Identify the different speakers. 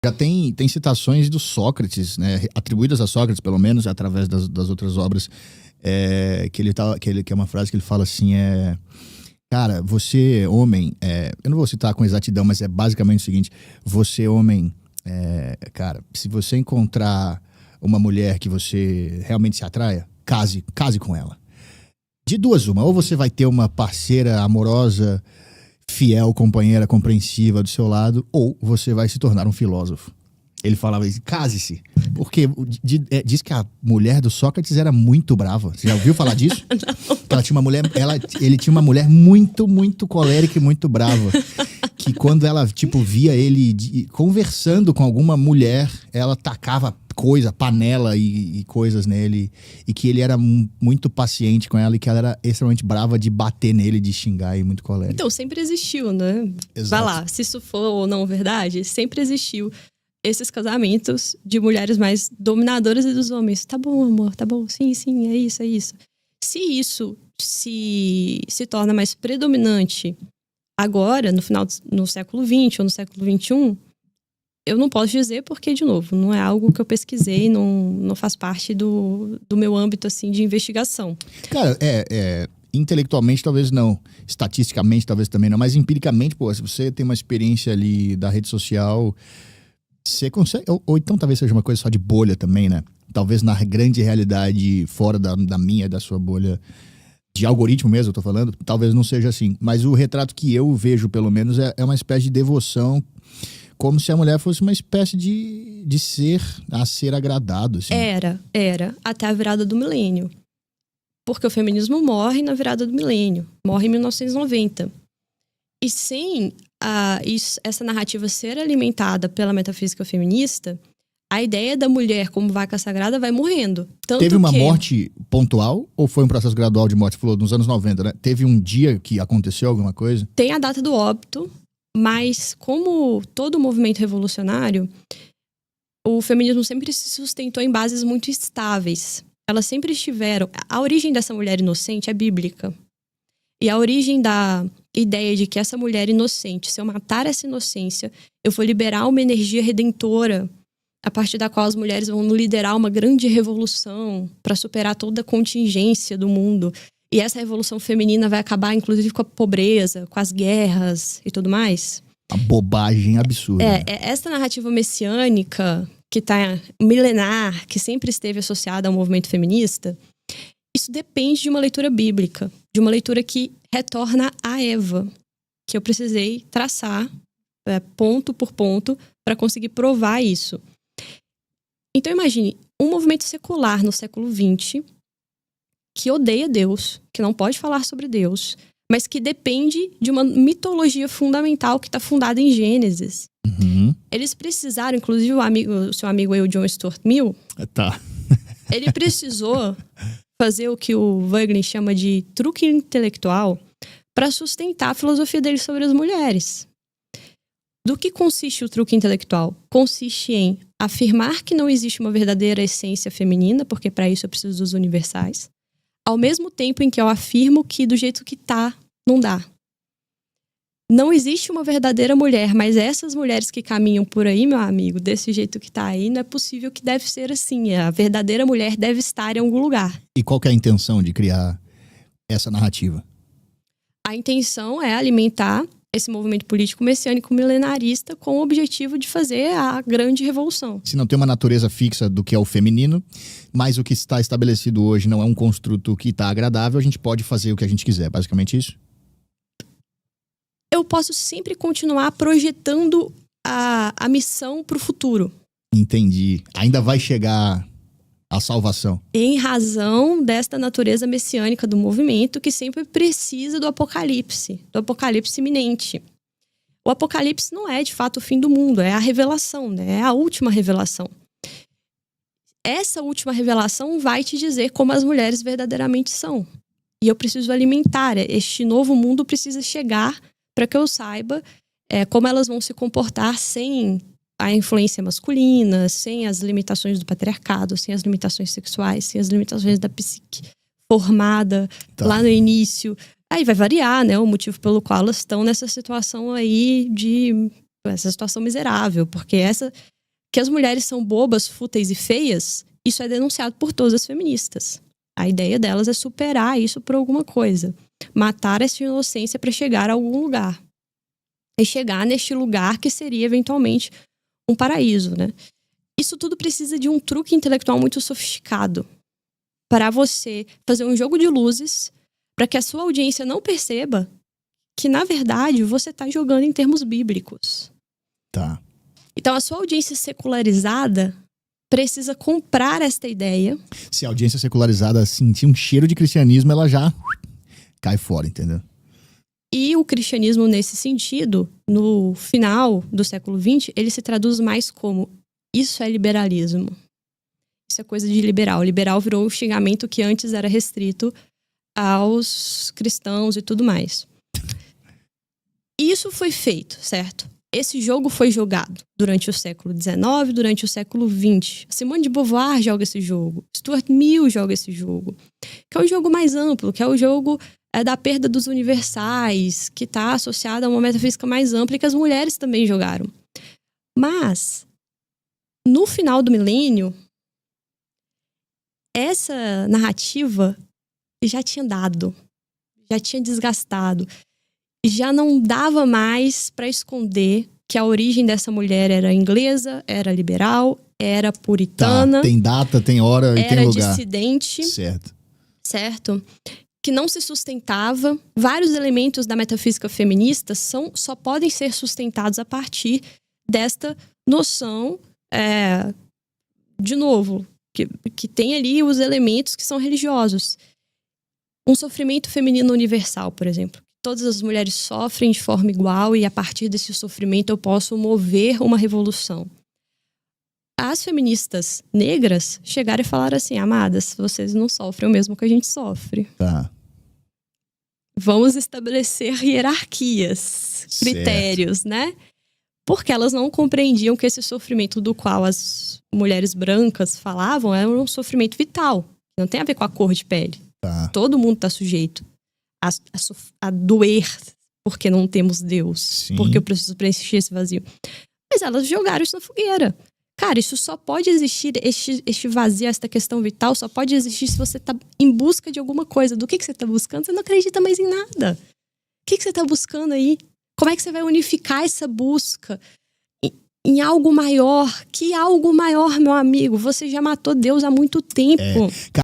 Speaker 1: Já tem citações do Sócrates, né? Atribuídas a Sócrates, pelo menos, através das outras obras, que é uma frase que ele fala assim, cara, você, homem, eu não vou citar com exatidão, mas é basicamente o seguinte, você, homem, cara, se você encontrar uma mulher que você realmente se atraia, case com ela. De duas uma, ou você vai ter uma parceira amorosa, fiel, companheira, compreensiva do seu lado, ou você vai se tornar um filósofo. Ele falava isso, case-se. Porque diz que a mulher do Sócrates era muito brava. Você já ouviu falar disso? Ela tinha uma mulher, ele tinha uma mulher muito, muito colérica e muito brava. Que quando ela, via ele conversando com alguma mulher, ela tacava panela e coisas nele. E que ele era muito paciente com ela e que ela era extremamente brava de bater nele, de xingar e muito colérica.
Speaker 2: Então, sempre existiu, né?
Speaker 1: Exato.
Speaker 2: Vai lá, se isso for ou não verdade, sempre existiu esses casamentos de mulheres mais dominadoras e dos homens. Tá bom, amor, tá bom, sim, é isso. Se isso se torna mais predominante agora, no século XX ou no século XXI, eu não posso dizer porque, de novo, não é algo que eu pesquisei, não faz parte do meu âmbito, assim, de investigação.
Speaker 1: Cara, intelectualmente talvez não, estatisticamente talvez também não, mas empiricamente, se você tem uma experiência ali da rede social, você consegue, ou então talvez seja uma coisa só de bolha também, né? Talvez na grande realidade, fora da minha, da sua bolha, de algoritmo mesmo, eu tô falando, talvez não seja assim. Mas o retrato que eu vejo, pelo menos, é uma espécie de devoção, como se a mulher fosse uma espécie de ser a ser agradado. Assim.
Speaker 2: Era, até a virada do milênio. Porque o feminismo morre na virada do milênio, morre em 1990. E sem essa narrativa ser alimentada pela metafísica feminista, a ideia da mulher como vaca sagrada vai morrendo.
Speaker 1: Teve uma morte pontual ou foi um processo gradual de morte? Você falou nos anos 90, né? Teve um dia que aconteceu alguma coisa?
Speaker 2: Tem a data do óbito, mas como todo movimento revolucionário, o feminismo sempre se sustentou em bases muito estáveis. Elas sempre estiveram... A origem dessa mulher inocente é bíblica. E a origem da ideia de que essa mulher inocente, se eu matar essa inocência, eu vou liberar uma energia redentora a partir da qual as mulheres vão liderar uma grande revolução para superar toda a contingência do mundo. E essa revolução feminina vai acabar, inclusive, com a pobreza, com as guerras e tudo mais.
Speaker 1: A bobagem absurda.
Speaker 2: Essa narrativa messiânica, que tá milenar, que sempre esteve associada ao movimento feminista, isso depende de uma leitura bíblica, de uma leitura que retorna a Eva, que eu precisei traçar ponto por ponto para conseguir provar isso. Então imagine, um movimento secular no século XX que odeia Deus, que não pode falar sobre Deus, mas que depende de uma mitologia fundamental que está fundada em Gênesis.
Speaker 1: Uhum.
Speaker 2: Eles precisaram, inclusive o seu amigo aí, o John Stuart Mill, ele precisou fazer o que o Wegelin chama de truque intelectual para sustentar a filosofia dele sobre as mulheres. Do que consiste o truque intelectual? Consiste em afirmar que não existe uma verdadeira essência feminina, porque para isso eu preciso dos universais, ao mesmo tempo em que eu afirmo que do jeito que tá, não dá. Não existe uma verdadeira mulher, mas essas mulheres que caminham por aí, meu amigo, desse jeito que tá aí, não é possível que deve ser assim. A verdadeira mulher deve estar em algum lugar.
Speaker 1: E qual que é a intenção de criar essa narrativa?
Speaker 2: A intenção é alimentar esse movimento político messiânico milenarista com o objetivo de fazer a grande revolução.
Speaker 1: Se não tem uma natureza fixa do que é o feminino, mas o que está estabelecido hoje não é um construto que está agradável, a gente pode fazer o que a gente quiser. Basicamente isso?
Speaker 2: Eu posso sempre continuar projetando a missão para o futuro.
Speaker 1: Entendi. Ainda vai chegar a salvação.
Speaker 2: Em razão desta natureza messiânica do movimento que sempre precisa do apocalipse iminente. O apocalipse não é de fato o fim do mundo, é a revelação, né? É a última revelação. Essa última revelação vai te dizer como as mulheres verdadeiramente são. E eu preciso alimentar, este novo mundo precisa chegar para que eu saiba como elas vão se comportar sem a influência masculina, sem as limitações do patriarcado, sem as limitações sexuais, sem as limitações da psique formada lá no início. Aí vai variar, né, o motivo pelo qual elas estão nessa situação aí de essa situação miserável, porque que as mulheres são bobas, fúteis e feias, isso é denunciado por todas as feministas. A ideia delas é superar isso por alguma coisa. Matar essa inocência para chegar a algum lugar. E chegar neste lugar que seria, eventualmente, um paraíso, né? Isso tudo precisa de um truque intelectual muito sofisticado para você fazer um jogo de luzes para que a sua audiência não perceba que, na verdade, você está jogando em termos bíblicos.
Speaker 1: Tá.
Speaker 2: Então, a sua audiência secularizada precisa comprar esta ideia.
Speaker 1: Se a audiência secularizada sentir um cheiro de cristianismo, ela já cai fora, entendeu?
Speaker 2: E o cristianismo, nesse sentido, no final do século XX, ele se traduz mais como: isso é liberalismo. Isso é coisa de liberal. Liberal virou um xingamento que antes era restrito aos cristãos e tudo mais. Isso foi feito, certo? Esse jogo foi jogado durante o século XIX, durante o século XX. Simone de Beauvoir joga esse jogo. Stuart Mill joga esse jogo. Que é o jogo mais amplo, que é o jogo da perda dos universais, que está associado a uma metafísica mais ampla e que as mulheres também jogaram. Mas, no final do milênio, essa narrativa já tinha dado, já tinha desgastado. Já não dava mais para esconder que a origem dessa mulher era inglesa, era liberal, era puritana.
Speaker 1: Tá, tem data, tem hora e tem lugar.
Speaker 2: Era dissidente.
Speaker 1: Certo.
Speaker 2: Que não se sustentava. Vários elementos da metafísica feminista só podem ser sustentados a partir desta noção, de novo, que tem ali os elementos que são religiosos. Um sofrimento feminino universal, por exemplo. Todas as mulheres sofrem de forma igual e a partir desse sofrimento eu posso mover uma revolução. As feministas negras chegaram e falaram assim: amadas, vocês não sofrem o mesmo que a gente sofre.
Speaker 1: Tá.
Speaker 2: Vamos estabelecer hierarquias, critérios, né? Porque elas não compreendiam que esse sofrimento do qual as mulheres brancas falavam era um sofrimento vital. Não tem a ver com a cor de pele.
Speaker 1: Tá.
Speaker 2: Todo mundo está sujeito a doer porque não temos Deus. Sim. Porque eu preciso preencher esse vazio. Mas elas jogaram isso na fogueira. Cara, isso só pode existir, este vazio, esta questão vital, só pode existir se você tá em busca de alguma coisa. Do que você tá buscando? Você não acredita mais em nada. O que você tá buscando aí? Como é que você vai unificar essa busca em algo maior? Que algo maior, meu amigo? Você já matou Deus há muito tempo.